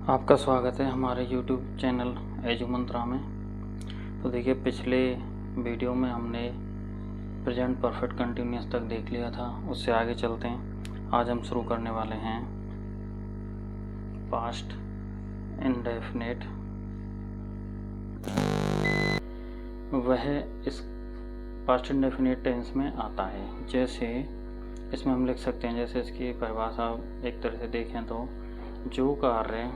आपका स्वागत है हमारे YouTube चैनल एजू मंत्रा में। तो देखिए, पिछले वीडियो में हमने प्रेजेंट परफेक्ट कंटिन्यूअस तक देख लिया था, उससे आगे चलते हैं। आज हम शुरू करने वाले हैं पास्ट इंडेफिनिट। वह इस पास्ट इंडेफिनिट टेंस में आता है। जैसे इसमें हम लिख सकते हैं, जैसे इसकी परिभाषा एक तरह से देखें तो जो कार्य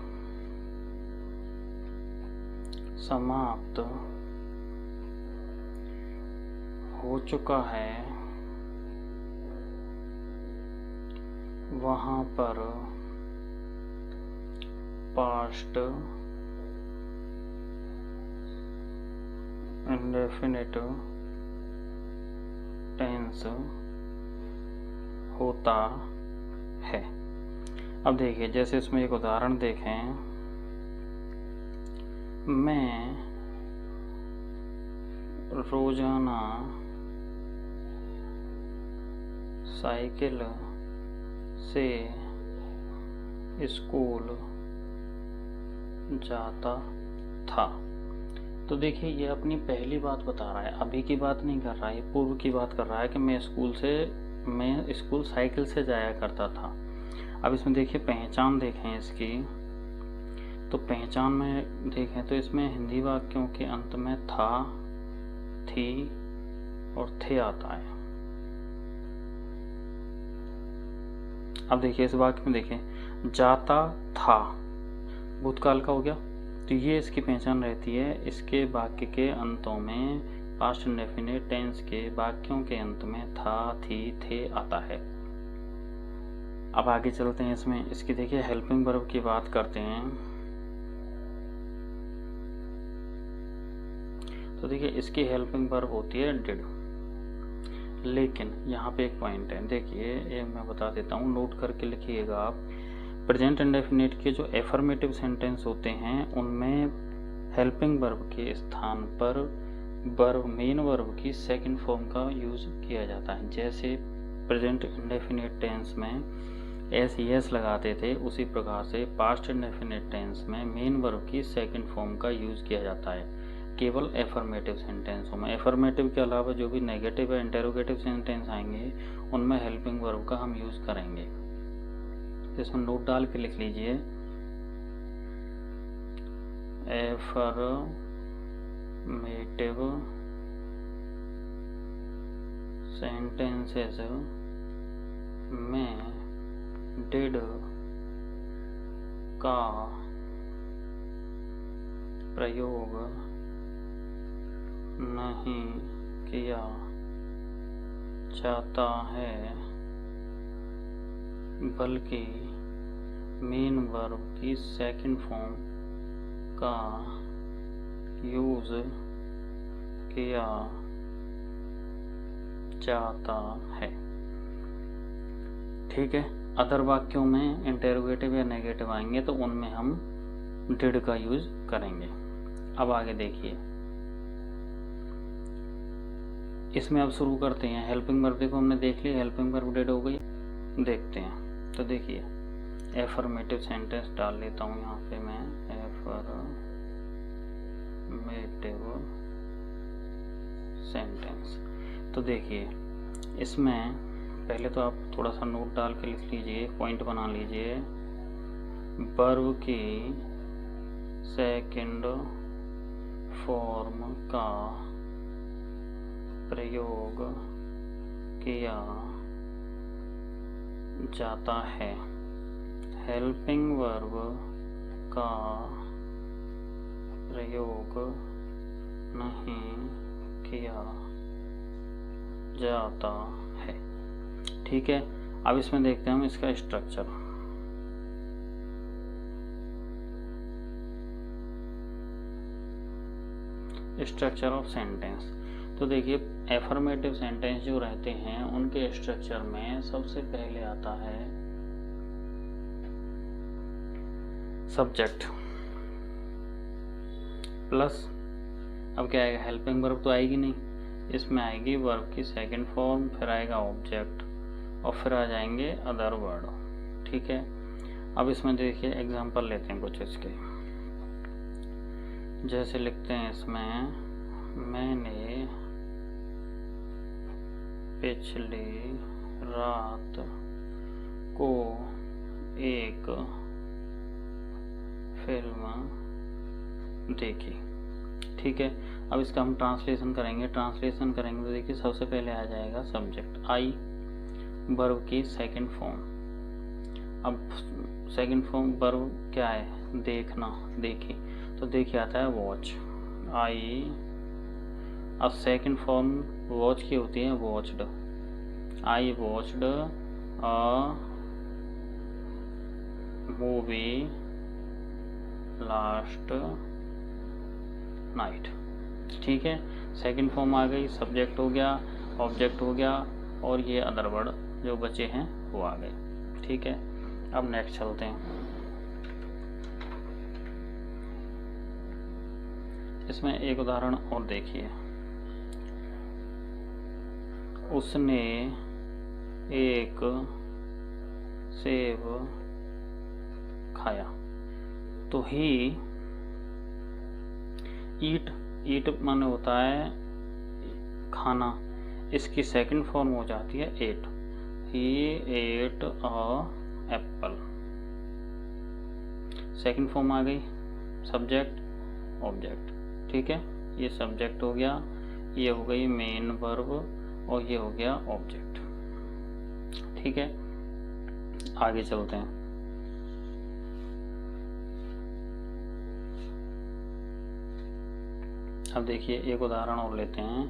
समाप्त हो चुका है वहाँ पर पास्ट इंडेफिनिट टेंस होता है। अब देखिए, जैसे इसमें एक उदाहरण देखें, मैं रोजाना साइकिल से स्कूल जाता था। तो देखिए, ये अपनी पहली बात बता रहा है, अभी की बात नहीं कर रहा है, पूर्व की बात कर रहा है कि मैं स्कूल साइकिल से जाया करता था। अब इसमें देखिए, पहचान देखें इसकी, तो पहचान में देखें तो इसमें हिंदी वाक्यों के अंत में था, थी और थे आता है। अब देखिए, इस वाक्य में देखें, जाता था भूतकाल का हो गया, तो ये इसकी पहचान रहती है। इसके वाक्य के अंतों में पास्ट इंडेफिनिट टेंस के वाक्यों के अंत में था, थी, थे आता है। अब आगे चलते हैं। इसमें इसकी देखिए हेल्पिंग वर्ब की बात करते हैं। तो देखिए, इसकी हेल्पिंग वर्ब होती है डिड। लेकिन यहाँ पे एक पॉइंट है, देखिए ये मैं बता देता हूँ, नोट करके लिखिएगा आप। प्रेजेंट इंडेफिनिट के जो एफर्मेटिव सेंटेंस होते हैं उनमें हेल्पिंग वर्ब के स्थान पर मेन वर्ब की सेकंड फॉर्म का यूज किया जाता है। जैसे प्रेजेंट इंडेफिनिट टेंस में एस यस लगाते थे, उसी प्रकार से पास्ट इंडेफिनिट टेंस में मेन वर्ब की सेकंड फॉर्म का यूज किया जाता है केवल एफर्मेटिव सेंटेंसों में। एफर्मेटिव के अलावा जो भी नेगेटिव या इंटेरोगेटिव सेंटेंस आएंगे उनमें हेल्पिंग वर्ब का हम यूज करेंगे। इसमें नोट डाल के लिख लीजिए, एफर्मेटिव सेंटेंसेस में डिड का प्रयोग नहीं किया जाता है, बल्कि मेन वर्ब की सेकंड फॉर्म का यूज किया जाता है। ठीक है। अदर वाक्यों में इंटेरोगेटिव या नेगेटिव आएंगे तो उनमें हम डिड का यूज करेंगे। अब आगे देखिए, इसमें अब शुरू करते हैं। हेल्पिंग वर्ब देखो हमने देख लिया, हेल्पिंग वर्ब डिड हो गई। देखते हैं, तो देखिए एफर्मेटिव सेंटेंस डाल लेता हूँ यहाँ पे मैं, एफर्मेटिव सेंटेंस। तो देखिए, इसमें पहले तो आप थोड़ा सा नोट डाल के लिख लीजिए, पॉइंट बना लीजिए। वर्ब की सेकंड फॉर्म का प्रयोग किया जाता है, हेल्पिंग वर्ब का प्रयोग नहीं किया जाता है। ठीक है। अब इसमें देखते हैं हम इसका स्ट्रक्चर। Structure of sentence. तो देखिए, एफर्मेटिव सेंटेंस जो रहते हैं उनके स्ट्रक्चर में सबसे पहले आता है सब्जेक्ट प्लस, अब क्या आएगा, हेल्पिंग वर्ब तो आएगी नहीं, इसमें आएगी वर्ब की सेकंड फॉर्म, फिर आएगा ऑब्जेक्ट और फिर आ जाएंगे अदर वर्ड। ठीक है। अब इसमें देखिए एग्जांपल लेते हैं कुछ इसके, जैसे लिखते हैं इसमें, मैंने पिछली रात को एक फिल्म देखी। ठीक है, अब इसका हम ट्रांसलेशन करेंगे। तो देखिए सबसे पहले आ जाएगा सब्जेक्ट, आई वर्ब की सेकंड फॉर्म। अब सेकंड फॉर्म वर्ब क्या है, देखना, देखी, तो देखिए आता है वॉच, आई। अब सेकंड फॉर्म वॉच की होती है watched, I watched a movie last night. ठीक है, सेकंड फॉर्म आ गई, सब्जेक्ट हो गया, ऑब्जेक्ट हो गया, और ये अदर वर्ड जो बचे हैं वो आ गए। ठीक है, अब नेक्स्ट चलते हैं। इसमें एक उदाहरण और देखिए, उसने एक सेब खाया। तो ही ईट माने होता है खाना, इसकी सेकंड फॉर्म हो जाती है eat, he eat a apple. Second form आ गई, सब्जेक्ट ऑब्जेक्ट। ठीक है, ये सब्जेक्ट हो गया, ये हो गई मेन वर्ब, और ये हो गया ऑब्जेक्ट। ठीक है, आगे चलते हैं। अब देखिए एक उदाहरण और लेते हैं,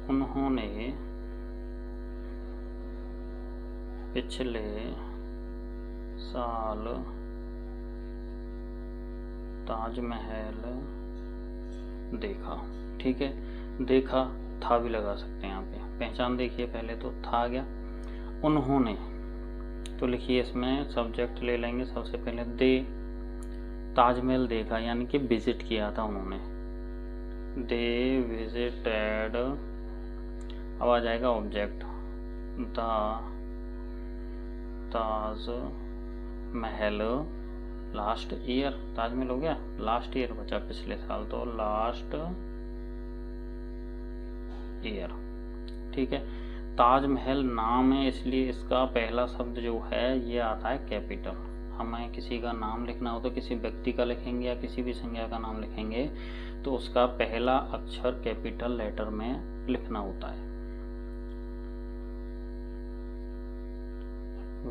उन्होंने पिछले साल ताजमहल देखा। ठीक है, देखा था भी लगा सकते हैं यहाँ पे, पहचान देखिए पहले तो था आ गया, उन्होंने, तो लिखिए इसमें सब्जेक्ट ले लेंगे सबसे पहले, दे, ताजमहल देखा यानी कि विजिट किया था उन्होंने, दे विजिटेड। अब आ जाएगा object, the Taj Mahal last year, Taj Mahal हो गया लास्ट ईयर बचा पिछले साल, तो लास्ट ईयर। ठीक है, ताजमहल नाम है इसलिए इसका पहला शब्द जो है ये आता है कैपिटल। हमें किसी का नाम लिखना हो तो किसी व्यक्ति का लिखेंगे या किसी भी संज्ञा का नाम लिखेंगे तो उसका पहला अक्षर कैपिटल लेटर में लिखना होता है।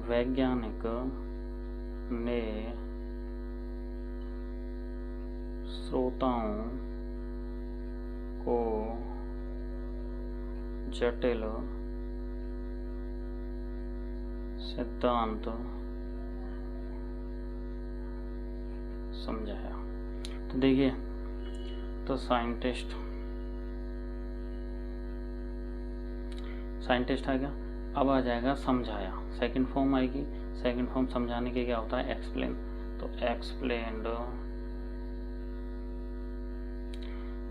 वैज्ञानिक ने श्रोताओं को जटिल सिद्धांत समझाया। तो देखिए, तो साइंटिस्ट आ गया। अब आ जाएगा समझाया, सेकंड फॉर्म आएगी। सेकंड फॉर्म समझाने के क्या होता है, एक्सप्लेन, तो एक्सप्लेन्ड,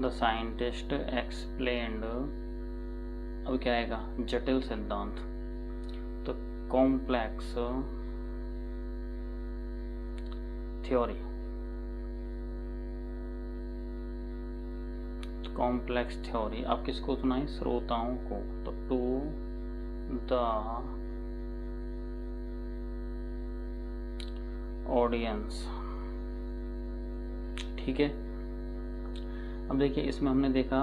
द साइंटिस्ट एक्सप्लेन्ड। अब क्या आएगा, जटिल सिद्धांत, तो कॉम्प्लेक्स थ्योरी, कॉम्प्लेक्स थ्योरी। आप किसको सुनाई, श्रोताओं को, तो टू द ऑडियंस। ठीक है, अब देखिए इसमें हमने देखा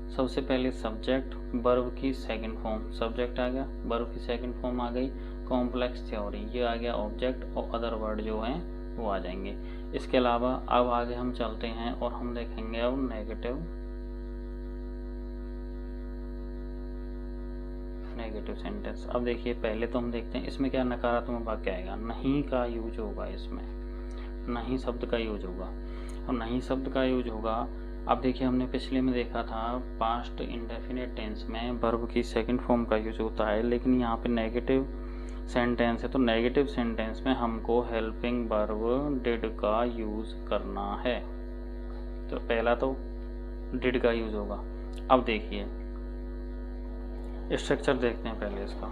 सबसे पहले सब्जेक्ट, वर्ब की सेकंड फॉर्म, सब्जेक्ट आ गया, वर्ब की सेकंड फॉर्म आ गई, कॉम्प्लेक्स थ्योरी, ये आ गया ऑब्जेक्ट, और अदर वर्ड जो हैं वो आ जाएंगे। इसके अलावा अब आगे हम चलते हैं और हम देखेंगे अब नेगेटिव सेंटेंस। अब देखिए पहले तो हम देखते हैं इसमें क्या नकारात्मक वाक्य आएगा, नहीं का यूज होगा, इसमें नहीं शब्द का यूज होगा। और नहीं शब्द का यूज होगा, अब देखिए हमने पिछले में देखा था पास्ट इंडेफिनिट टेंस में वर्ब की सेकंड फॉर्म का यूज होता है, लेकिन यहाँ पे नेगेटिव सेंटेंस है, तो नेगेटिव सेंटेंस में हमको हेल्पिंग वर्ब डिड का यूज करना है। तो पहला तो डिड का यूज होगा। अब देखिए स्ट्रक्चर देखते हैं पहले इसका।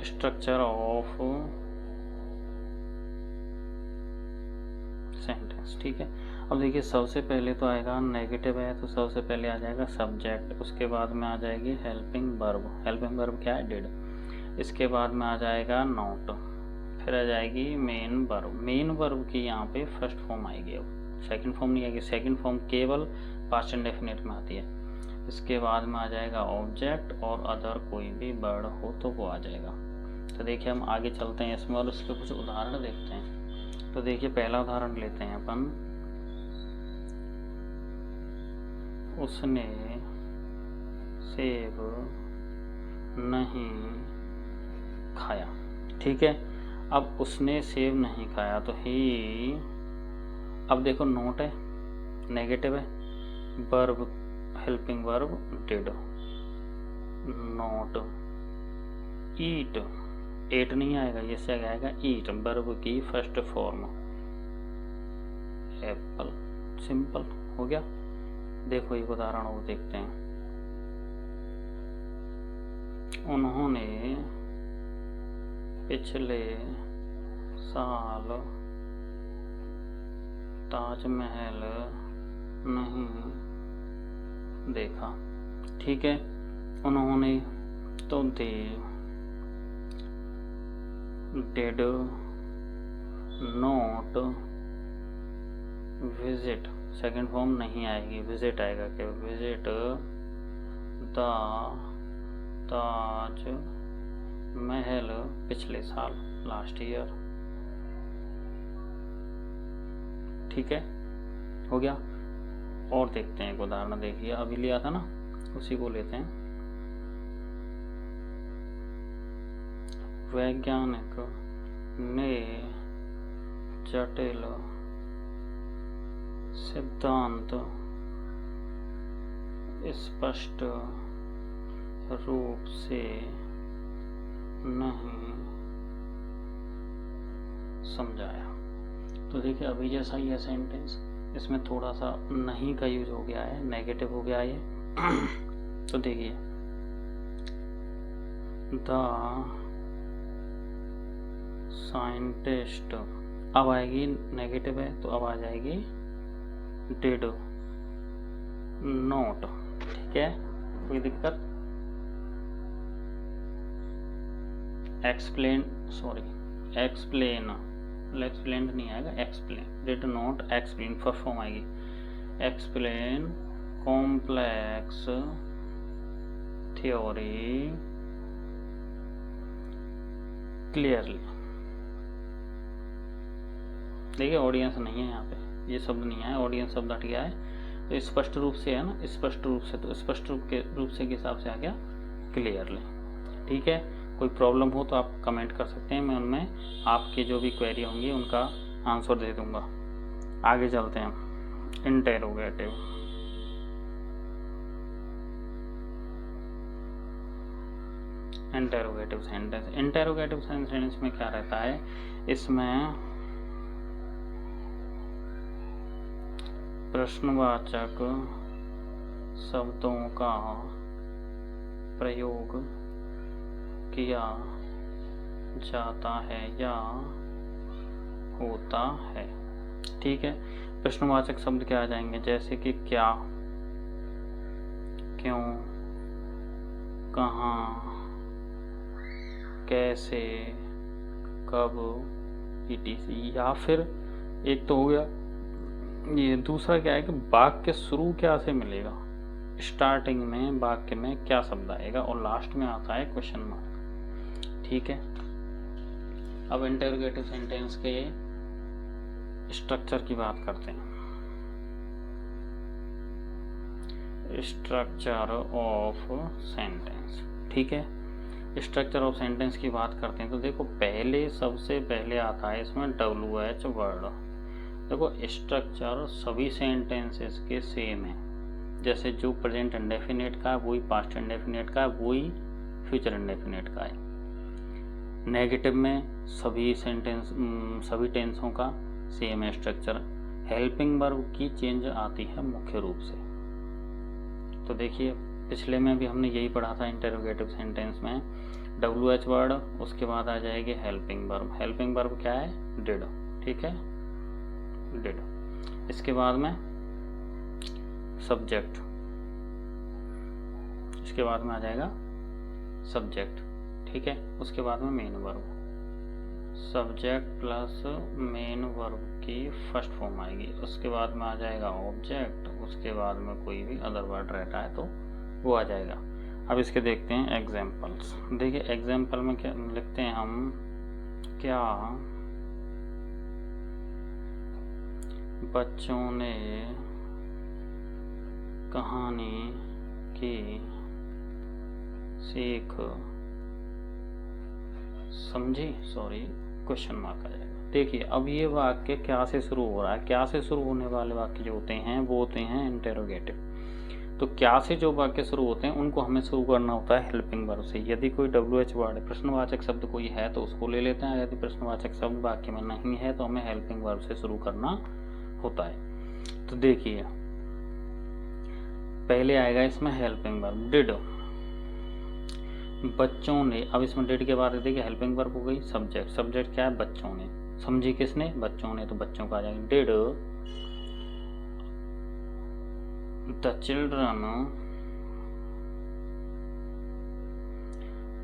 Structure of sentence. ठीक है, अब देखिए सबसे पहले तो आएगा, नेगेटिव है तो सबसे पहले आ जाएगा सब्जेक्ट, उसके बाद में आ जाएगी हेल्पिंग वर्ब। हेल्पिंग वर्ब क्या है? डिड। इसके बाद में आ जाएगा नॉट, फिर आ जाएगी मेन वर्ब। मेन वर्ब की यहाँ पे फर्स्ट फॉर्म आएगी, अब सेकंड फॉर्म नहीं आएगी। सेकंड फॉर्म केवल पास्ट इंडेफिनिट में आती है। इसके बाद में आ जाएगा ऑब्जेक्ट और अदर कोई भी वर्ड हो तो वो आ जाएगा। तो देखिए हम आगे चलते हैं इसमें और उसके कुछ उदाहरण देखते हैं। तो देखिए पहला उदाहरण लेते हैं अपन, उसने सेब नहीं खाया। ठीक है, अब उसने सेब नहीं खाया तो ही, अब देखो नोट है, नेगेटिव है, verb helping verb did, not eat, ate नहीं आएगा, ये से आएगा ईट, वर्ब की फर्स्ट फॉर्म एप्पल। सिंपल हो गया। देखो एक उदाहरण और देखते हैं, उन्होंने पिछले साल ताजमहल नहीं देखा। ठीक है, उन्होंने तो they did not visit, second form नहीं आएगी, विजिट आएगा। क्या? विजिट द ताज महल पिछले साल, लास्ट ईयर। ठीक है, हो गया। और देखते हैं एक उदाहरण, देखिए अभी लिया था ना, उसी को लेते हैं। वैज्ञानिक ने जटिल सिद्धांत स्पष्ट रूप से नहीं समझाया। तो देखिए अभी जैसा ही है सेंटेंस, इसमें थोड़ा सा नहीं का यूज हो गया है, नेगेटिव हो गया ये। तो देखिए द साइंटिस्ट, अब आएगी, नेगेटिव है तो अब आ जाएगी डिड नॉट। ठीक है, कोई दिक्कत? एक्सप्लेन नहीं आएगा, explain, did not explain, first form आएगी, एक्सप्लेन कॉम्प्लेक्स थ्योरी क्लियरली। देखिए ऑडियंस नहीं है यहाँ पे, ये शब्द नहीं आया, ऑडियंस शब्द हट गया है। तो स्पष्ट रूप से है ना, स्पष्ट रूप से, तो स्पष्ट रूप से के हिसाब से आ गया क्लियरली। ठीक है, कोई प्रॉब्लम हो तो आप कमेंट कर सकते हैं, मैं उनमें आपकी जो भी क्वेरी होंगी उनका आंसर दे दूंगा। आगे चलते हैं, interrogative. Interrogative sentence, interrogative sentence में क्या रहता है, इसमें प्रश्नवाचक शब्दों का प्रयोग किया जाता है या होता है। ठीक है, प्रश्नवाचक शब्द क्या आ जाएंगे, जैसे कि क्या, क्यों, कहाँ, कैसे, कब, etc। या फिर एक तो हो गया, ये दूसरा क्या है कि वाक्य शुरू क्या से मिलेगा, स्टार्टिंग में वाक्य में क्या शब्द आएगा, और लास्ट में आता है क्वेश्चन मार्क। ठीक है, अब इंटरोगेटिव सेंटेंस के स्ट्रक्चर की बात करते हैं। Structure of sentence. ठीक है, स्ट्रक्चर ऑफ सेंटेंस की बात करते हैं तो देखो पहले, सबसे पहले आता है इसमें WH वर्ड। देखो स्ट्रक्चर सभी सेंटेंसेस के सेम है, जैसे जो प्रेजेंट इंडेफिनिट का है वही पास्ट इंडेफिनिट का है, वही फ्यूचर इंडेफिनिट का है। नेगेटिव में सभी सेंटेंस, सभी टेंसों का सेम है स्ट्रक्चर। हेल्पिंग वर्ब की चेंज आती है मुख्य रूप से। तो देखिए पिछले में भी हमने यही पढ़ा था इंटरोगेटिव सेंटेंस में, WH वर्ड, उसके बाद आ जाएगी हेल्पिंग वर्ब। हेल्पिंग वर्ब क्या है? डिड। ठीक है, डिड। इसके बाद में सब्जेक्ट, इसके बाद में आ जाएगा सब्जेक्ट। ठीक है, उसके बाद में main verb. Subject plus main verb की फर्स्ट फॉर्म आएगी। उसके बाद में आ जाएगा ऑब्जेक्ट। उसके बाद में कोई भी अदर वर्ड रहता है तो वो आ जाएगा। अब इसके देखते हैं एग्जाम्पल्स। देखिए एग्जाम्पल में क्या लिखते हैं हम, क्या बच्चों ने कहानी की सीख समझी। सॉरी, क्वेश्चन मार्क आ जाएगा। देखिए अब ये वाक्य क्या से शुरू हो रहा है। क्या से शुरू होने वाले वाक्य जो होते हैं वो होते हैं इंटेरोगेटिव। तो क्या से जो वाक्य शुरू होते हैं उनको हमें शुरू करना होता है हेल्पिंग वर्ब से। यदि कोई WH वर्ड प्रश्नवाचक शब्द कोई है तो उसको ले लेते हैं। यदि प्रश्नवाचक शब्द वाक्य में नहीं है तो हमें हेल्पिंग वर्ब से शुरू करना होता है। तो देखिए पहले आएगा इसमें हेल्पिंग वर्ब डिड। बच्चों ने, अब इसमें डिड के बाद देखिए हेल्पिंग वर्ब हो गई सब्जेक्ट। सब्जेक्ट क्या है? बच्चों ने। समझी किसने? बच्चों ने, तो बच्चों का आ जाएगा डिड द चिल्ड्रन।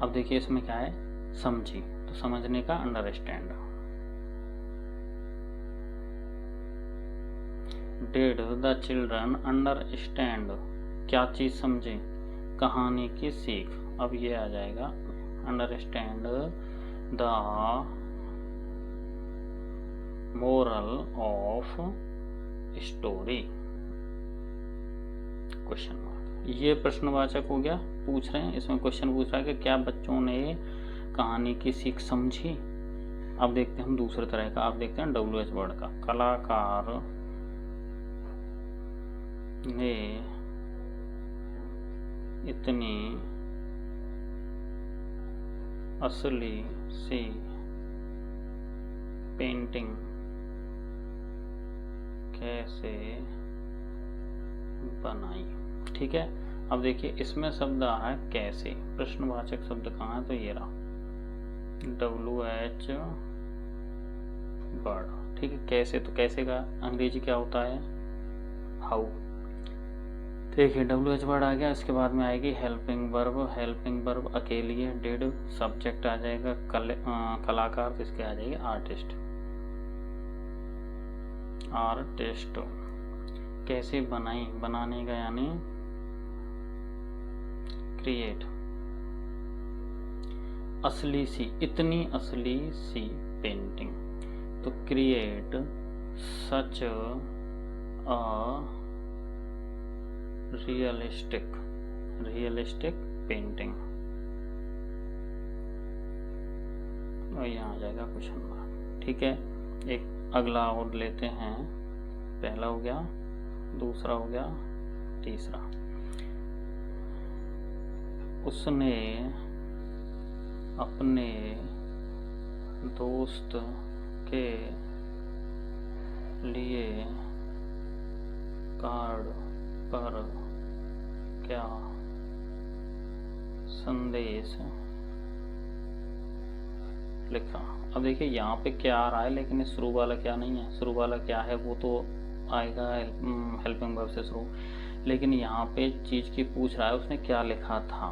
अब देखिए इसमें क्या है? समझी, तो समझने का understand. Did the children understand, क्या चीज समझे? कहानी की सीख। अब ये आ जाएगा understand the moral of story, question mark. ये प्रश्नवाचक हो गया, पूछ रहे हैं, इसमें क्वेश्चन पूछ रहा है कि क्या बच्चों ने कहानी की सीख समझी। अब देखते हैं हम दूसरे तरह का। अब देखते हैं WH वर्ड का। कलाकार ने इतनी असली सी पेंटिंग कैसे बनाई। ठीक है, अब देखिए इसमें शब्द आ है कैसे। प्रश्नवाचक शब्द कहाँ है? तो ये रहा WH वर्ड। ठीक है, कैसे, तो कैसे का अंग्रेजी क्या होता है? हाउ। देखिए WH वर्ड आ गया। इसके बाद में आएगी हेल्पिंग वर्ब। हेल्पिंग वर्ब अकेली है डिड। सब्जेक्ट आ जाएगा कलाकार, तो इसके आ जाएगी आर्टिस्ट। आर्टिस्ट। कैसे बनाई, बनाने का यानी क्रिएट। असली सी, इतनी असली सी पेंटिंग, तो create such a realistic painting. और यहाँ आ जाएगा क्वेश्चन मार्क। ठीक है, एक अगला और लेते हैं। पहला हो गया, दूसरा हो गया, तीसरा। उसने अपने दोस्त के लिए कार्ड पर क्या संदेश लिखा। अब देखिए यहाँ पे क्या आ रहा है, लेकिन इस शुरू वाला क्या नहीं है। शुरू वाला क्या है वो तो आएगा हेल्पिंग वर्ब से शुरू, लेकिन यहाँ पे चीज की पूछ रहा है उसने क्या लिखा था।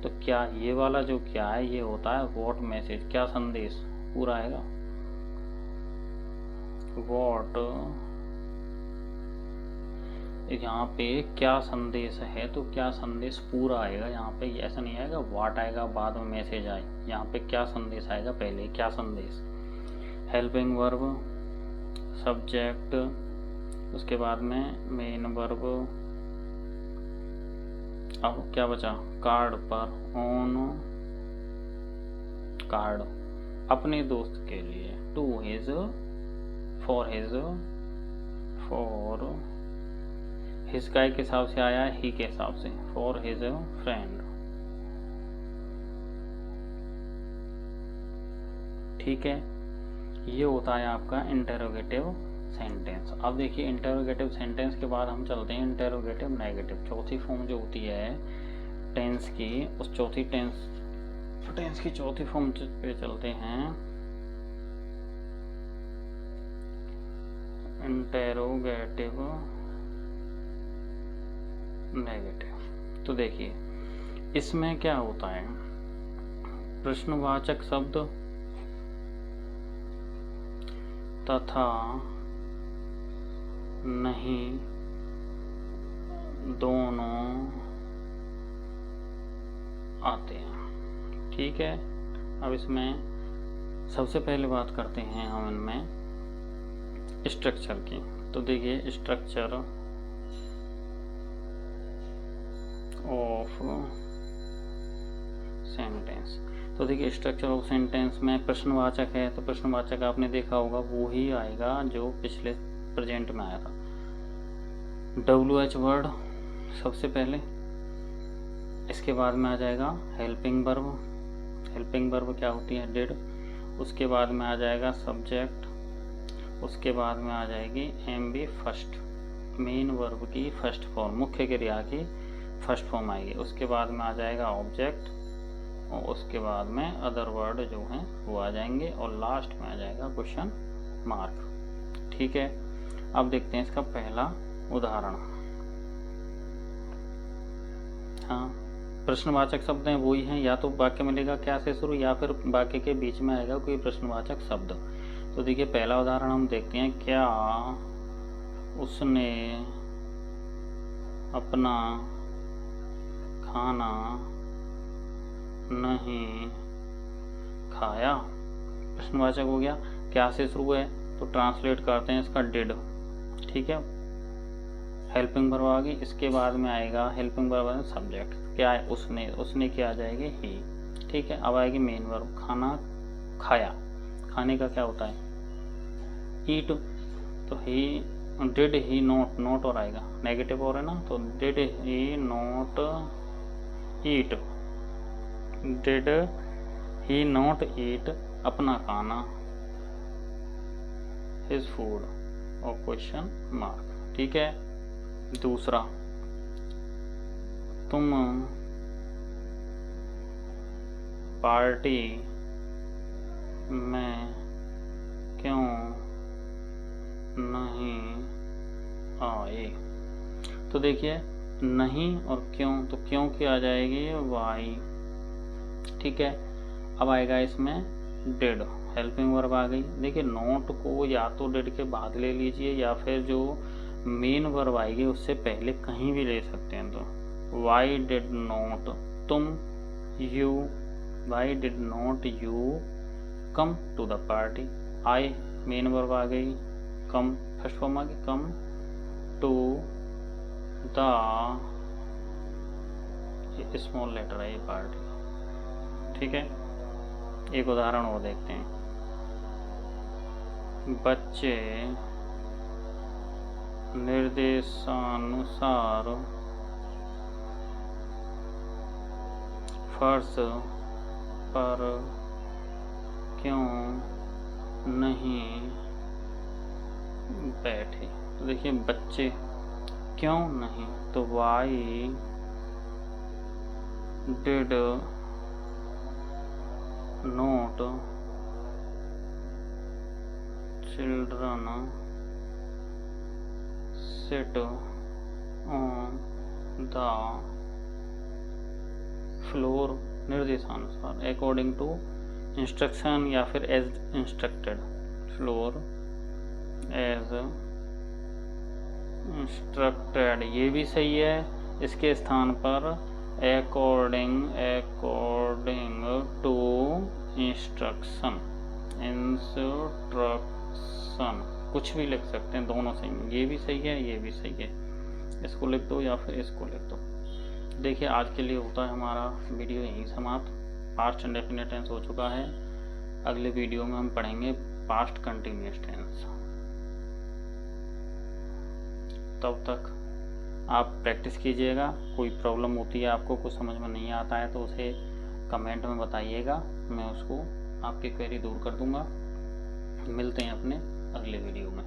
तो क्या ये वाला जो क्या है ये होता है व्हाट मैसेज, क्या संदेश पूरा आएगा। व्हाट, यहाँ पे क्या संदेश है तो क्या संदेश पूरा आएगा। यहाँ पे ऐसा नहीं आएगा व्हाट आएगा बाद में मैसेज आए। यहाँ पे क्या संदेश आएगा पहले, क्या संदेश। हेल्पिंग वर्ब, सब्जेक्ट, उसके बाद में मेन वर्ब। अब क्या बचा, कार्ड पर, ऑन कार्ड, अपने दोस्त के लिए, टू हिज, फॉर हिज का के हिसाब से आया, ही के हिसाब से, फॉर हिज फ्रेंड। ठीक है, ये होता है आपका इंटेरोगेटिव सेंटेंस। अब देखिए इंटेरोगेटिव सेंटेंस के बाद हम चलते हैं इंटेरोगेटिव नेगेटिव। चौथी फॉर्म जो होती है टेंस की, उस चौथी टेंस टेंस की चौथी फॉर्म पे चलते हैं, इंटेरोगेटिव नेगेटिव। तो देखिए इसमें क्या होता है, प्रश्नवाचक शब्द तथा नहीं दोनों आते हैं। ठीक है, अब इसमें सबसे पहले बात करते हैं हम इनमें स्ट्रक्चर की। तो देखिए स्ट्रक्चर ऑफ सेंटेंस। तो देखिए स्ट्रक्चर ऑफ सेंटेंस में प्रश्नवाचक है, तो प्रश्नवाचक आपने देखा होगा वो ही आएगा जो पिछले प्रेजेंट में आया था। WH वर्ड सबसे पहले, इसके बाद में आ जाएगा हेल्पिंग वर्ब। हेल्पिंग वर्ब क्या होती है, डिड। उसके बाद में आ जाएगा सब्जेक्ट, उसके बाद में आ जाएगी MB फर्स्ट, मेन वर्ब की फर्स्ट फॉर्म, मुख्य क्रिया की फर्स्ट फॉर्म आएगी। उसके बाद में आ जाएगा ऑब्जेक्ट, और उसके बाद में अदर वर्ड जो हैं वो आ जाएंगे, और लास्ट में आ जाएगा क्वेश्चन मार्क। ठीक है, अब देखते हैं इसका पहला उदाहरण। हाँ, प्रश्नवाचक शब्द हैं वही हैं, या तो वाक्य मिलेगा क्या से शुरू, या फिर वाक्य के बीच में आएगा कोई प्रश्नवाचक शब्द। तो देखिए पहला उदाहरण हम देखते हैं, क्या उसने अपना खाना नहीं खाया। प्रश्नवाचक हो गया, क्या से शुरू है तो ट्रांसलेट करते हैं इसका डिड। ठीक है, हेल्पिंग वर्ब आ गई, इसके बाद में आएगा हेल्पिंग वर्ब सब्जेक्ट, क्या है उसने, उसने क्या आ जाएगी ही। ठीक है, अब आएगी मेन वर्ब, खाना खाया। खाने का क्या होता है ईट, तो he did he not, not और आएगा नेगेटिव और है ना, तो did he not eat, did he not eat अपना खाना, हिज फूड, और क्वेश्चन मार्क। ठीक है, दूसरा, तुम पार्टी में क्यों नहीं आए। तो देखिए नहीं और क्यों, तो क्यों की आ जाएगी वाई। ठीक है, अब आएगा इसमें डिड, हेल्पिंग वर्ब आ गई। देखिए नोट को या तो डिड के बाद ले लीजिए, या फिर जो मेन वर्ब आएगी उससे पहले कहीं भी ले सकते हैं। तो वाई डिड नॉट तुम, you, why did not you come to the party. आई मेन वर्ब आ गई, कम फर्स्ट फॉर्म आ गई, come to the small letter है ये पार्टी। ठीक है, एक उदाहरण और देखते हैं, बच्चे निर्देशानुसार फर्श पर क्यों नहीं बैठे। तो देखिए बच्चे क्यों नहीं, तो why did not children sit on the floor, निर्देशानुसार अकॉर्डिंग टू इंस्ट्रक्शन, या फिर as instructed, floor as instructed, ये भी सही है। इसके स्थान पर according, according to instruction, instruction कुछ भी लिख सकते हैं, दोनों सही है, ये भी सही है ये भी सही है। इसको लिख दो या फिर इसको लिख दो। देखिए आज के लिए होता है हमारा वीडियो यहीं समाप्त। पास्ट इंडेफिनिट टेंस हो चुका है, अगले वीडियो में हम पढ़ेंगे पास्ट कंटिन्यूअस टेंस। तब तक आप प्रैक्टिस कीजिएगा। कोई प्रॉब्लम होती है, आपको कुछ समझ में नहीं आता है, तो उसे कमेंट में बताइएगा, मैं उसको आपकी क्वेरी दूर कर दूंगा। मिलते हैं अपने अगले वीडियो में।